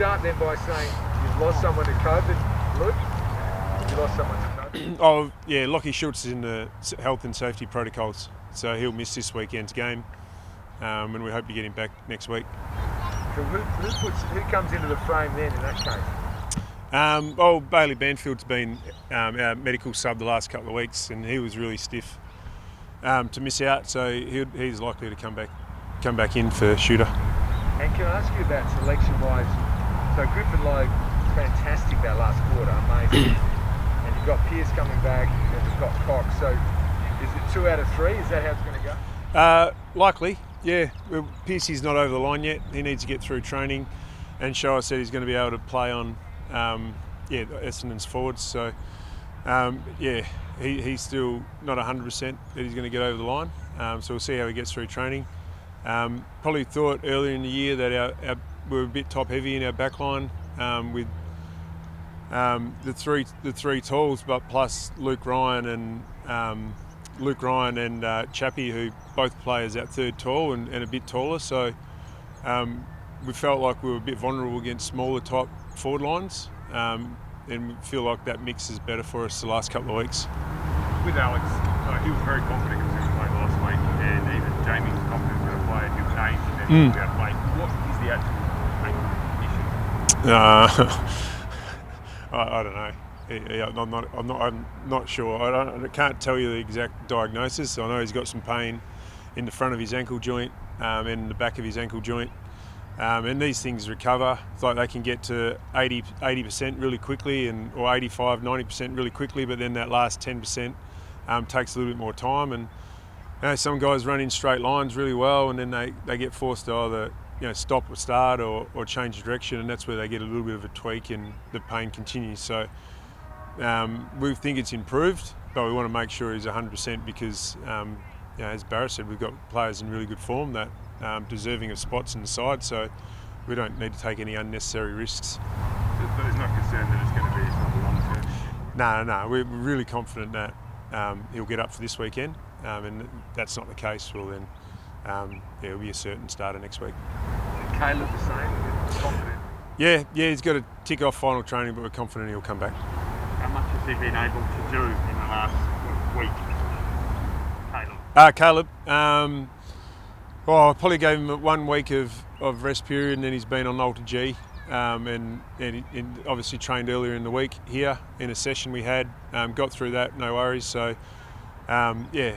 start then by saying you've lost someone to COVID, Luke? You lost someone to COVID? Oh, yeah, Lockie Schultz is in the health and safety protocols, so he'll miss this weekend's game, and we hope to get him back next week. So who comes into the frame then in that case? Bailey Banfield's been our medical sub the last couple of weeks, and he was really stiff to miss out, so he's likely to come back in for Shooter. And can I ask you about selection-wise? So Griffin Logue, fantastic that last quarter, amazing. And you've got Pearce coming back, and you've got Cox. So is it 2 out of 3? Is that how it's going to go? Likely, yeah. Well, Pearcey's not over the line yet. He needs to get through training, and Shoah said he's going to be able to play on Essendon's forwards. So he's still not 100% that he's going to get over the line. So we'll see how he gets through training. Probably thought earlier in the year that we were a bit top heavy in our back line with the three talls, but plus Luke Ryan and Chappie, who both play as that third tall and a bit taller. So we felt like we were a bit vulnerable against smaller type forward lines, and we feel like that mix is better for us the last couple of weeks. With Alex, he was very confident he was going to play last week, and even Jamie was confident he was going to play. He was changed and then he was going to play. What is the actual issue? I don't know. I'm not sure. I can't tell you the exact diagnosis. I know he's got some pain in the front of his ankle joint and in the back of his ankle joint. And these things recover. It's like they can get to 80% really quickly, or 85, 90% really quickly, but then that last 10% takes a little bit more time. And some guys run in straight lines really well, and then they get forced to either stop or start or change direction, and that's where they get a little bit of a tweak and the pain continues. So we think it's improved, but we want to make sure he's 100% because, as Barrett said, we've got players in really good form that deserving of spots in the side, so we don't need to take any unnecessary risks. There's no concern that it's going to be sort of long term? No, we're really confident that he'll get up for this weekend, and that's not the case. Well then, he'll be a certain starter next week. Caleb the same, confident? Yeah, he's got to tick off final training, but we're confident he'll come back. How much has he been able to do in the last week, Caleb? I probably gave him 1 week of rest period, and then he's been on Alter G, and obviously trained earlier in the week here in a session we had. Got through that, no worries. So he'll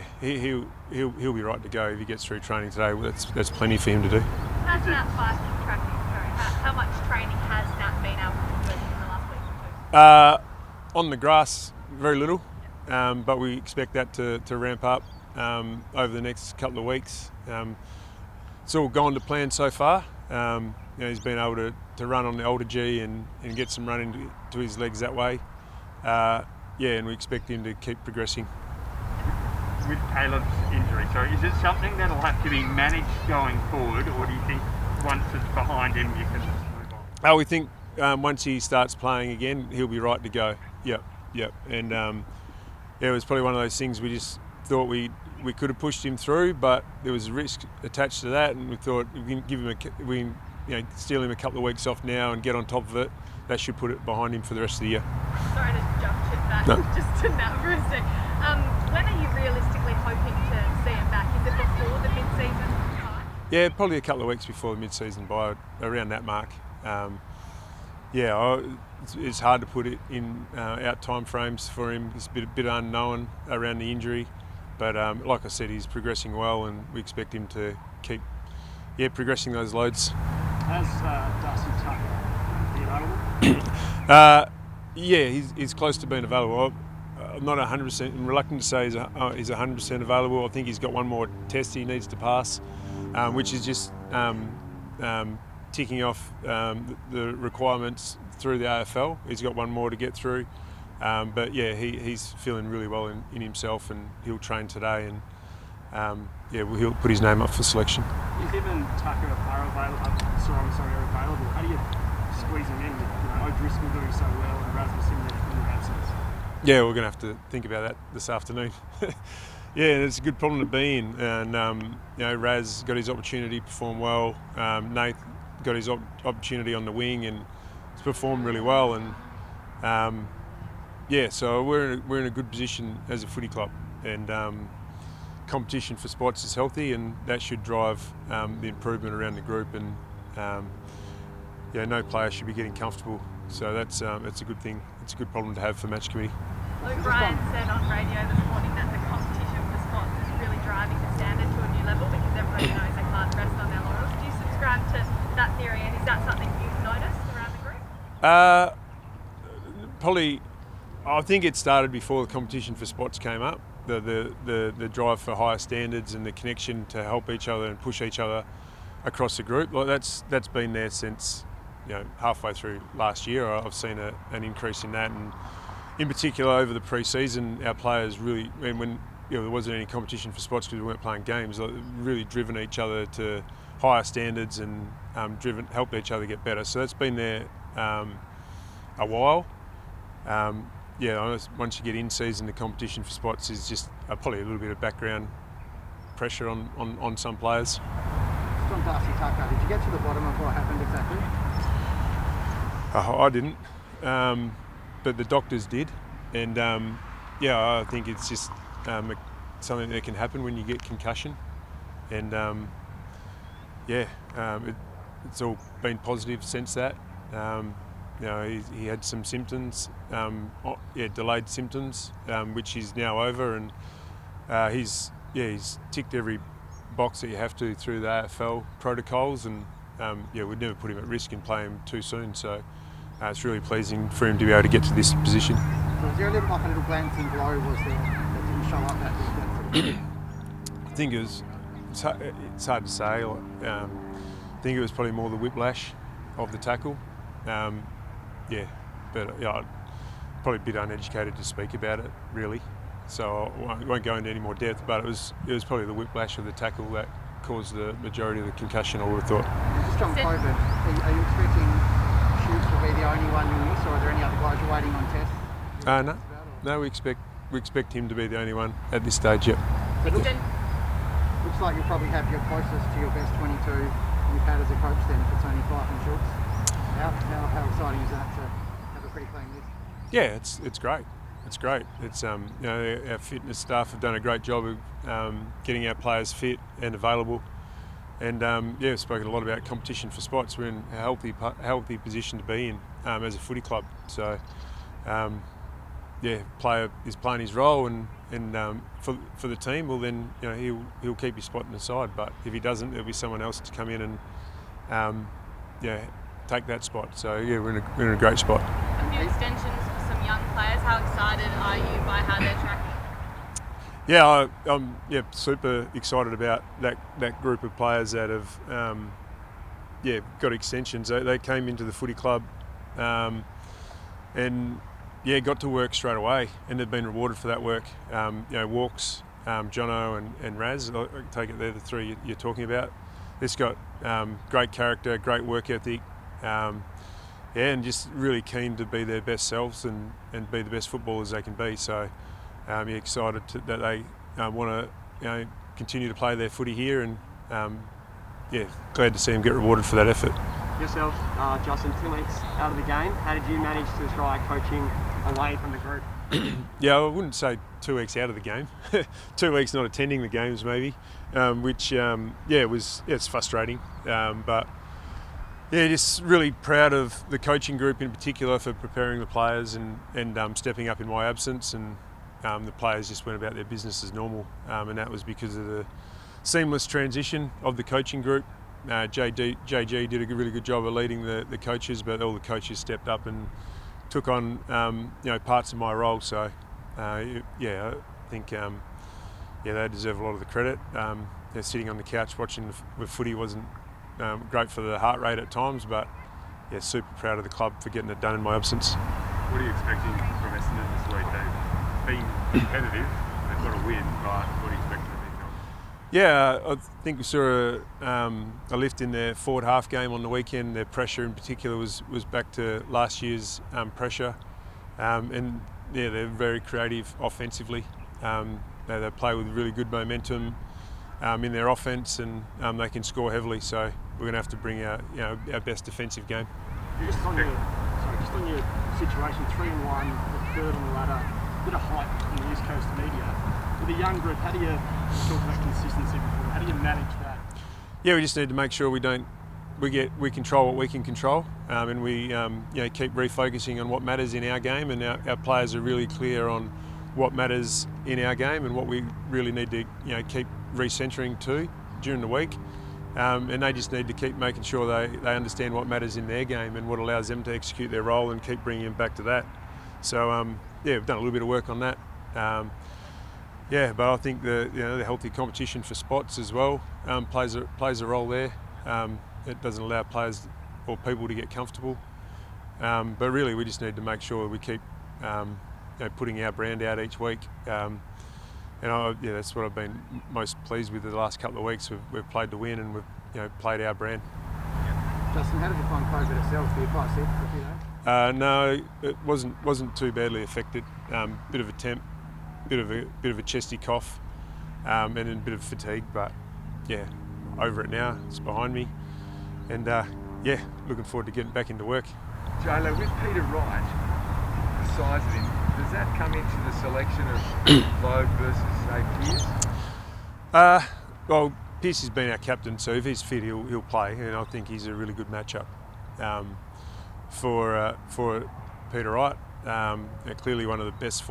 be right to go if he gets through training today. That's plenty for him to do. How's Nat fasting tracking? How much training has Nat been able to do in the last week or two? On the grass, very little, but we expect that to ramp up over the next couple of weeks. It's all gone to plan so far. He's been able to run on the Alter G and get some running to his legs that way. And we expect him to keep progressing. With Caleb's injury, so is it something that'll have to be managed going forward, or do you think once it's behind him you can move on? We think once he starts playing again, he'll be right to go. Yep. And it was probably one of those things we just thought we could have pushed him through, but there was a risk attached to that, and we thought we can give him steal him a couple of weeks off now and get on top of it. That should put it behind him for the rest of the year. Sorry to jump ship back just to Nat for a sec. When are you realistically hoping to see him back? Is it before the mid-season bye? Yeah, probably a couple of weeks before the mid-season bye, around that mark. It's hard to put it in out time frames for him. It's a bit unknown around the injury, but like I said, he's progressing well, and we expect him to keep progressing those loads. Has Darcy Tucker been available? He's close to being available. I'm not 100%. I'm reluctant to say he's 100% available. I think he's got one more test he needs to pass, which is just ticking off the requirements through the AFL. He's got one more to get through, he's feeling really well in himself, and he'll train today, and he'll put his name up for selection. Is him and Tucker available? How do you squeeze him in? O'Driscoll doing so well, and Rasmus in their absence. Yeah, we're going to have to think about that this afternoon. It's a good problem to be in, and Raz got his opportunity to perform well. Nate got his opportunity on the wing and he's performed really well. And so we're in a good position as a footy club, and competition for spots is healthy, and that should drive the improvement around the group. And no player should be getting comfortable. So that's a good thing. It's a good problem to have for match committee. Luke Ryan said on radio this morning that the competition for spots is really driving the standard to a new level because everybody knows they can't rest on their laurels. Do you subscribe to that theory, and is that something you've noticed around the group? Probably, I think it started before the competition for spots came up. The drive for higher standards and the connection to help each other and push each other across the group. Like that's been there since halfway through last year. I've seen an increase in that, and in particular over the pre-season, our players really, and when there wasn't any competition for spots because we weren't playing games, really driven each other to higher standards and helped each other get better. So that's been there a while. Once you get in season, the competition for spots is just probably a little bit of background pressure on some players. John Darcy Tucker, did you get to the bottom of what happened exactly? I didn't, but the doctors did, and I think it's just something that can happen when you get concussion, and it's all been positive since that. He had some symptoms, delayed symptoms, which he's now over, and he's ticked every box that you have to through the AFL protocols, and we'd never put him at risk in playing him too soon. So it's really pleasing for him to be able to get to this position. So was there a little glancing blow was there that didn't show up that I think it's hard to say. I think it was probably more the whiplash of the tackle. But I'm probably a bit uneducated to speak about it, really. So I won't go into any more depth, but it was probably the whiplash of the tackle that caused the majority of the concussion, I would have thought. Just on COVID, are you expecting Shoots to be the only one you miss, or are there any other guys you're waiting on tests? No, we expect him to be the only one at this stage, yep. But looks like you'll probably have your closest to your best 22 you've had as a coach then, if it's only Fife and Schultz. How exciting is that to have a pretty clean list? Yeah, it's great. It's great. It's our fitness staff have done a great job of getting our players fit and available, and we've spoken a lot about competition for spots. We're in a healthy position to be in as a footy club. So player is playing his role, and for the team, well then he'll keep his spot in the side. But if he doesn't, there'll be someone else to come in and take that spot. So we're in a great spot. A few extensions for some young players. How excited are you by how they're tracking? I'm super excited about that group of players that have got extensions. They came into the footy club and got to work straight away, and they've been rewarded for that work. Walks, Jono and Raz, I take it they're the three you're talking about. They've got great character, great work ethic, and just really keen to be their best selves and be the best footballers they can be. So excited that they want to continue to play their footy here, and glad to see them get rewarded for that effort. Yourself, Justin, 2 weeks out of the game. How did you manage to try coaching away from the group? I wouldn't say 2 weeks out of the game. 2 weeks not attending the games maybe, which it's frustrating. But just really proud of the coaching group in particular for preparing the players and stepping up in my absence, and the players just went about their business as normal, and that was because of the seamless transition of the coaching group. JG did a really good job of leading the coaches, but all the coaches stepped up and took on parts of my role. So I think they deserve a lot of the credit. Sitting on the couch watching the footy wasn't great for the heart rate at times, but super proud of the club for getting it done in my absence. What are you expecting from Essendon this week? They've been competitive, they've got a win, but what are you expecting from them? I think we saw a lift in their forward half game on the weekend. Their pressure in particular was back to last year's pressure, and they're very creative offensively. They play with really good momentum in their offence, and they can score heavily. So we're going to have to bring our best defensive game. Just on your situation, 3-1, the third on the ladder, a bit of hype in the East Coast media. With a young group, how do you talk about consistency before? How do you manage that? Yeah, we just need to make sure we control what we can control, and we keep refocusing on what matters in our game, and our players are really clear on what matters in our game and what we really need to keep recentering to during the week. And they just need to keep making sure they understand what matters in their game and what allows them to execute their role and keep bringing them back to that. So we've done a little bit of work on that. But I think the healthy competition for spots as well plays a role there. It doesn't allow players or people to get comfortable. But really, we just need to make sure we keep putting our brand out each week. That's what I've been most pleased with the last couple of weeks. We've played to win, and we've played our brand. Justin, how did you find COVID itself? Were you quite sick for a few days? No, it wasn't too badly affected. Bit of a temp, bit of a chesty cough, and then a bit of fatigue. But yeah, over it now. It's behind me, and looking forward to getting back into work. Jaylo, with Peter Wright, the size of him, does that come into the selection of Logue versus, say, Pearce? Well, Pearce has been our captain, so if he's fit, he'll play, and I think he's a really good matchup for Peter Wright. Clearly one of the best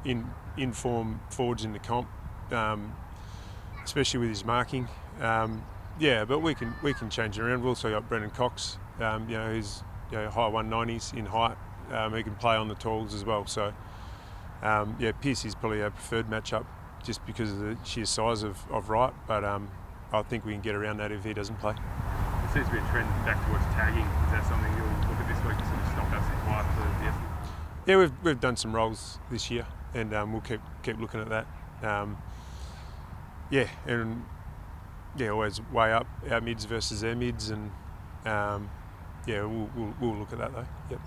in form forwards in the comp, especially with his marking. But we can change it around. We've also got Brendan Cox, who's high 190s in height. He can play on the tools as well. So Pearce is probably our preferred matchup just because of the sheer size of Wright. But I think we can get around that if he doesn't play. There seems to be a trend back towards tagging. Is that something you'll look at this week to sort of stop us quiet for the Essendon? Yeah, we've done some roles this year, and we'll keep looking at that. Always weigh up our mids versus their mids, and we'll look at that though. Yep.